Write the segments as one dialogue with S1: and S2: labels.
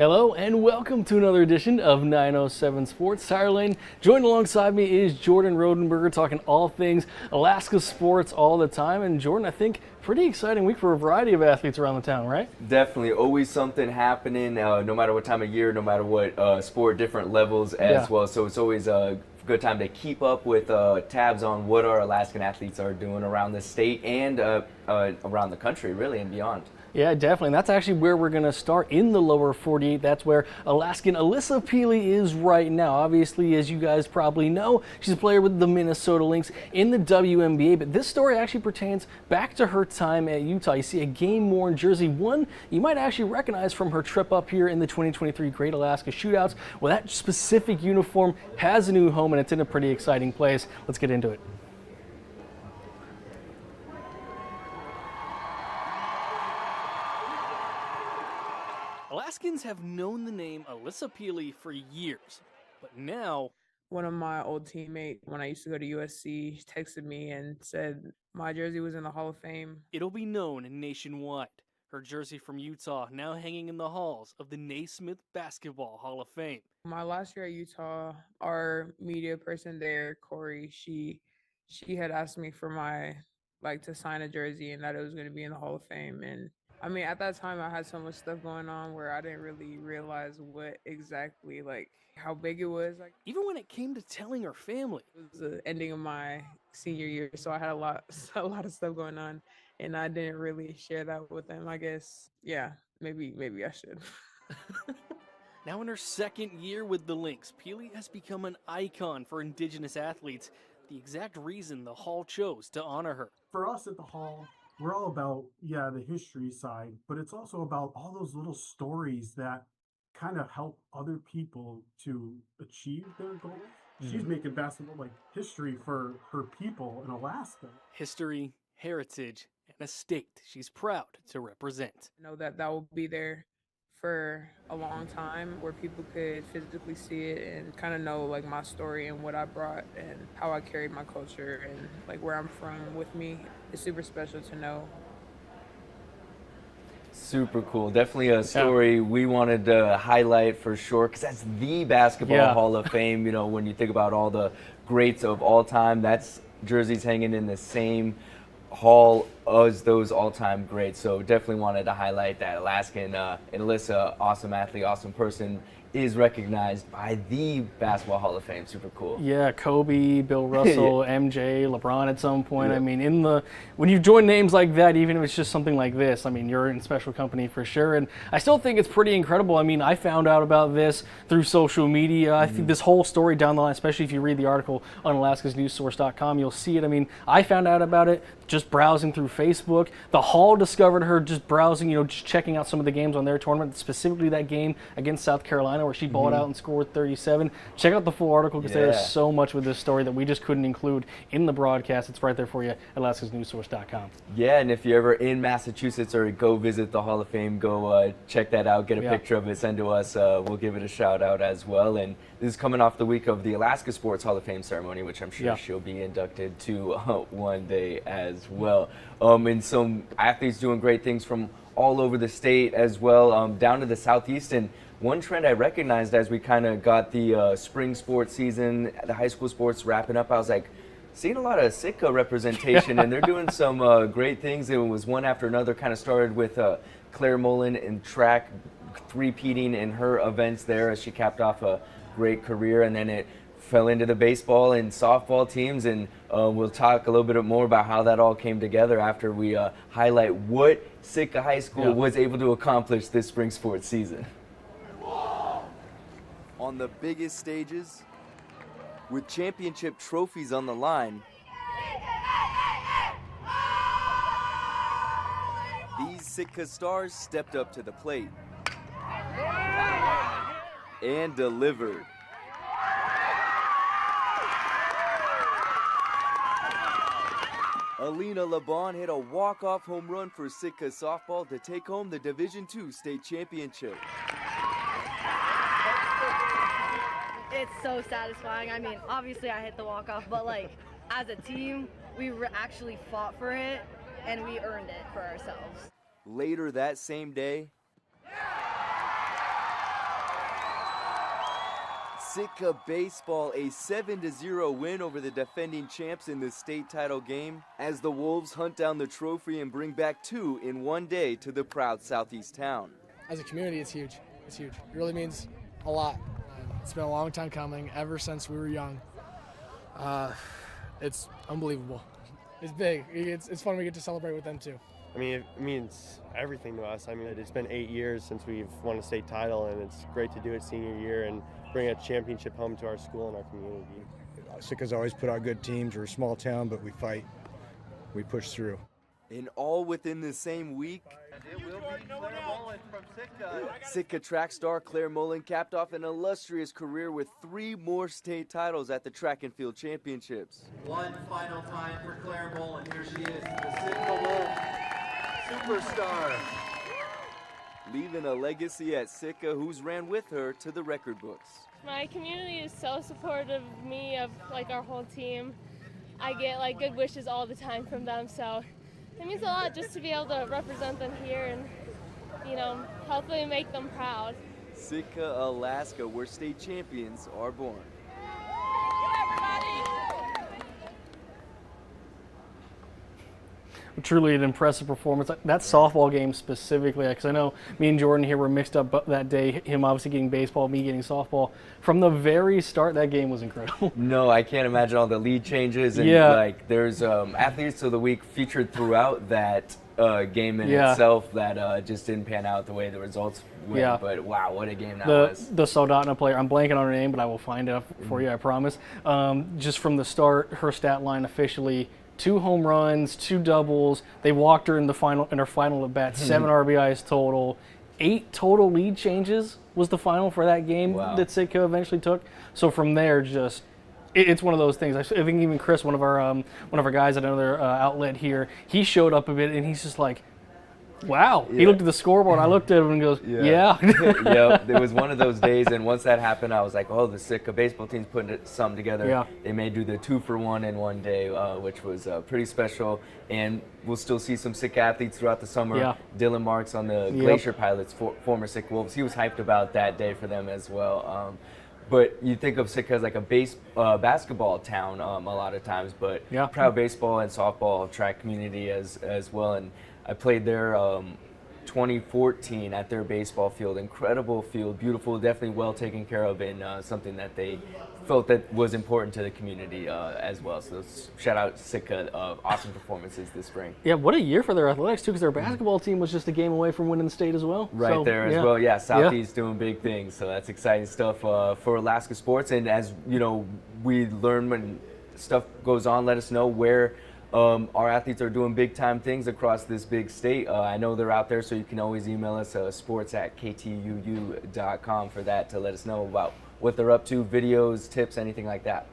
S1: Hello and welcome to another edition of 907 Sports. Tyler Lane, joined alongside me is Jordan Rodenberger, talking all things Alaska sports all the time. And Jordan, I think pretty exciting week for a variety of athletes around the town, right?
S2: Definitely, always something happening, no matter what time of year, no matter what sport, different levels as well. So it's always a good time to keep up with tabs on what our Alaskan athletes are doing around the state and around the country, really, and beyond.
S1: Yeah, definitely. And that's actually where we're going to start in the lower 48. That's where Alaskan Alissa Pili is right now. Obviously, as you guys probably know, she's a player with the Minnesota Lynx in the WNBA. But this story actually pertains back to her time at Utah. You see a game-worn jersey, one you might actually recognize from her trip up here in the 2023 Great Alaska Shootouts. Well, that specific uniform has a new home, and it's in a pretty exciting place. Let's get into it. Alaskans have known the name Alissa Pili for years, but now
S3: one of my old teammates, when I used to go to USC, texted me and said my jersey was in the Hall of Fame.
S1: It'll be known nationwide. Her jersey from Utah now hanging in the halls of the Naismith Basketball Hall of Fame.
S3: My last year at Utah, our media person there, Corey, she had asked me for to sign a jersey and that it was going to be in the Hall of Fame. And I mean, at that time, I had so much stuff going on where I didn't really realize what exactly, how big it was.
S1: Even when it came to telling her family.
S3: It was the ending of my senior year, so I had a lot of stuff going on, and I didn't really share that with them. I guess, yeah, maybe I should.
S1: Now in her second year with the Lynx, Pili has become an icon for Indigenous athletes, the exact reason the Hall chose to honor her.
S4: For us at the Hall, we're all about, the history side, but it's also about all those little stories that kind of help other people to achieve their goals. She's making basketball history for her people in Alaska.
S1: History, heritage, and a state she's proud to represent.
S3: I know that will be there for a long time where people could physically see it and kind of know my story and what I brought and how I carried my culture and where I'm from with me. It's super special to know.
S2: Super cool. Definitely a story we wanted to highlight for sure, because that's the Basketball Hall of Fame. You know, when you think about all the greats of all time, that's jerseys hanging in the same hall as those all-time greats. So definitely wanted to highlight that Alaskan and Alissa, awesome athlete, awesome person, is recognized by the Basketball Hall of Fame. Super cool.
S1: Yeah, Kobe, Bill Russell, MJ, LeBron at some point. I mean, when you join names like that, even if it's just something like this, I mean, you're in special company for sure. And I still think it's pretty incredible. I mean, I found out about this through social media. I think this whole story down the line, especially if you read the article on alaskasnewssource.com, you'll see it. I mean, I found out about it just browsing through Facebook. The Hall discovered her just browsing, just checking out some of the games on their tournament, specifically that game against South Carolina where she balled out and scored 37. Check out the full article because there's so much with this story that we just couldn't include in the broadcast. It's right there for you at alaskasnewssource.com.
S2: Yeah, and if you're ever in Massachusetts or go visit the Hall of Fame, go check that out, get a picture of it, send to us. We'll give it a shout out as well. And this is coming off the week of the Alaska Sports Hall of Fame ceremony, which I'm sure she'll be inducted to one day as well. And some athletes doing great things from all over the state as well, down to the southeast. And one trend I recognized as we kind of got the spring sports season, the high school sports wrapping up, I was like, seeing a lot of Sitka representation, and they're doing some great things. It was one after another. Kind of started with Claire Mullen in track, three-peating in her events there as she capped off a great career, and then it fell into the baseball and softball teams, and we'll talk a little bit more about how that all came together after we highlight what Sitka High School was able to accomplish this spring sports season. On the biggest stages, with championship trophies on the line, these Sitka stars stepped up to the plate and delivered. Alina Laban hit a walk-off home run for Sitka softball to take home the Division II state championship.
S5: It's so satisfying. I mean, obviously I hit the walk-off, but as a team, we actually fought for it and we earned it for ourselves.
S2: Later that same day, Sitka baseball, a 7-0 win over the defending champs in the state title game as the Wolves hunt down the trophy and bring back 2 in one day to the proud Southeast town.
S6: As a community, it's huge. It's huge. It really means a lot. It's been a long time coming, ever since we were young. It's unbelievable. It's big. It's fun we get to celebrate with them too.
S7: I mean, it means everything to us. I mean, it's been 8 years since we've won a state title, and it's great to do it senior year and bring a championship home to our school and our community.
S8: Sitka's always put out good teams. We're a small town, but we fight. We push through.
S2: And all within the same week, Sitka track star Claire Mullen capped off an illustrious career with 3 more state titles at the track and field championships.
S9: One final time for Claire Mullen. Here she is, the Sitka Wolf superstar.
S2: Leaving a legacy at Sitka who's ran with her to the record books.
S10: My community is so supportive of me, of like our whole team. I get like good wishes all the time from them, so it means a lot just to be able to represent them here and, you know, hopefully make them proud.
S2: Sitka, Alaska, where state champions are born.
S1: Truly an impressive performance. That softball game specifically, because I know me and Jordan here were mixed up that day, him obviously getting baseball, me getting softball. From the very start, that game was incredible.
S2: No, I can't imagine all the lead changes. And like there's athletes of the week featured throughout that game in itself that just didn't pan out the way the results went.
S1: Yeah.
S2: But wow, what a game that was.
S1: The Soldotna player, I'm blanking on her name, but I will find it for you, I promise. Just from the start, her stat line officially, 2 home runs, 2 doubles. They walked her in her final at bat, 7 RBIs total, 8 total lead changes was the final for that game that Sitka eventually took. So from there, just it's one of those things. I think even Chris, one of our guys at another outlet here, he showed up a bit and he's just like, wow. He looked at the scoreboard. I looked at him and goes, yeah.
S2: Yep, it was one of those days, and once that happened, I was like, oh, the Sitka baseball team's putting something together.
S1: Yeah.
S2: They may do the 2-for-1 in one day, which was pretty special, and we'll still see some Sitka athletes throughout the summer.
S1: Yeah.
S2: Dylan Marks on the Glacier Pilots, former Sitka Wolves, he was hyped about that day for them as well. But you think of Sitka as like a basketball town a lot of times, but proud baseball and softball track community as well. And I played there 2014 at their baseball field. Incredible field, beautiful, definitely well taken care of, and something that they felt that was important to the community as well. So shout out Sitka, awesome performances this spring.
S1: Yeah, what a year for their athletics too, because their basketball team was just a game away from winning the state as well.
S2: Right, so, there as well. Yeah, Southeast doing big things, so that's exciting stuff for Alaska sports. And as you know, we learn when stuff goes on. Let us know where our athletes are doing big time things across this big state. I know they're out there, so you can always email us sports@ktuu.com for that, to let us know about what they're up to, videos, tips, anything like that.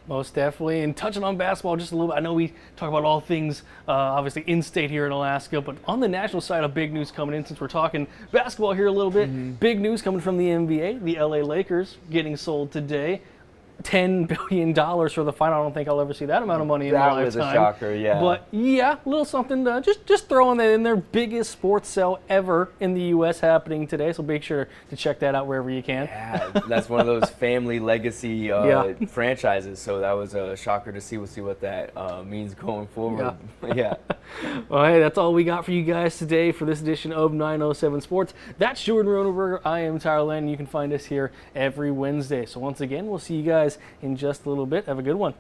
S1: Most definitely. And touching on basketball just a little bit, I know we talk about all things obviously in-state here in Alaska, but on the national side, of big news coming in, since we're talking basketball here a little bit, big news coming from the NBA, the LA Lakers getting sold today. $10 billion for the final. I don't think I'll ever see that amount of money in my lifetime.
S2: That was a shocker, yeah.
S1: But yeah, a little something to just throwing that in there. Biggest sports sale ever in the U.S. happening today, so make sure to check that out wherever you can.
S2: Yeah, that's one of those family legacy franchises, so that was a shocker to see. We'll see what that means going forward. Yeah.
S1: Well, hey, that's all we got for you guys today for this edition of 907 Sports. That's Jordan Rodenberger. I am Tyler Land. You can find us here every Wednesday. So once again, we'll see you guys in just a little bit. Have a good one.